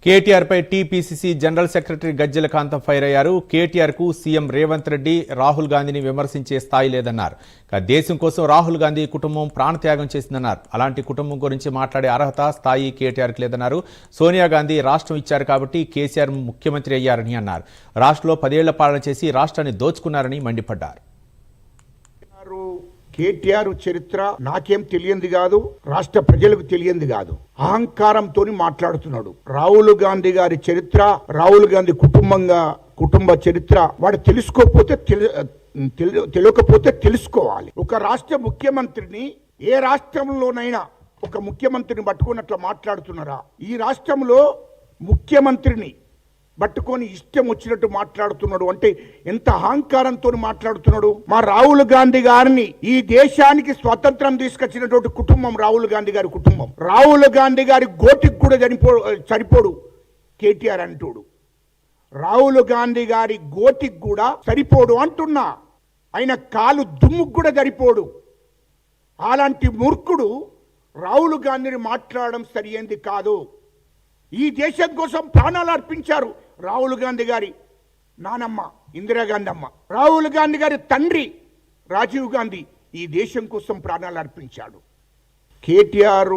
కేటీఆర్ పై TPCC general secretary గజ్జెల కాంతం fire అయ్యారు. కేటీఆర్ కు CM Revanth Reddy Rahul గాంధీని విమర్శించే స్థాయి లేదన్నారు. దేశం కోసం రాహుల్ గాంధీ కుటుంబం ప్రాణత్యాగం చేసిందన్నారు. అలాంటి కుటుంబం గురించి మాట్లాడే అర్హత స్థాయి కేటీఆర్కి లేదన్నారు. సోనియా గాంధీ రాష్ట్రం ఇచ్చారు కాబట్టి కేసీఆర్ ముఖ్యమంత్రి అయ్యారని అన్నారు. రాష్ట్రంలో 10 ఏళ్ల పాలన చేసి రాష్ట్రాన్ని దోచుకున్నారని మండిపడ్డారు. కేటీఆర్ చరిత్ర నాకేం తెలియంది కాదు, రాష్ట్ర ప్రజలకు తెలియంది కాదు. అహంకారంతో మాట్లాడుతున్నాడు. రాహుల్ గాంధీ గారి చరిత్ర, రాహుల్ గాంధీ కుటుంబ చరిత్ర వాడు తెలియకపోతే తెలుసుకోవాలి. ఒక రాష్ట్ర ముఖ్యమంత్రిని ఏ రాష్ట్రంలోనైనా ఒక ముఖ్యమంత్రిని పట్టుకున్నట్లు మాట్లాడుతున్నారా? ఈ రాష్ట్రంలో ముఖ్యమంత్రిని పట్టుకొని ఇష్టం వచ్చినట్టు మాట్లాడుతున్నాడు అంటే ఎంత అహంకారంతో మాట్లాడుతున్నాడు. మా రాహుల్ గాంధీ గారిని ఈ దేశానికి స్వతంత్రం తీసుకొచ్చినటువంటి కుటుంబం రాహుల్ గాంధీ గారి కుటుంబం. రాహుల్ గాంధీ గారి గోటికి కూడా సరిపోడు కేటీఆర్ అంటుడు. రాహుల్ గాంధీ గారి గోటికి కూడా సరిపోడు అంటున్నా. ఆయన కాలు దుమ్ముకు కూడా సరిపోడు. అలాంటి మూర్ఖుడు రాహుల్ గాంధీని మాట్లాడడం సరియైంది కాదు. ఈ దేశం కోసం ప్రాణాలు అర్పించారు రాహుల్ గాంధీ గారి నానమ్మ ఇందిరాగాంధీ అమ్మ, రాహుల్ గాంధీ గారి తండ్రి రాజీవ్ గాంధీ ఈ దేశం కోసం ప్రాణాలు అర్పించాడు. కేటీఆర్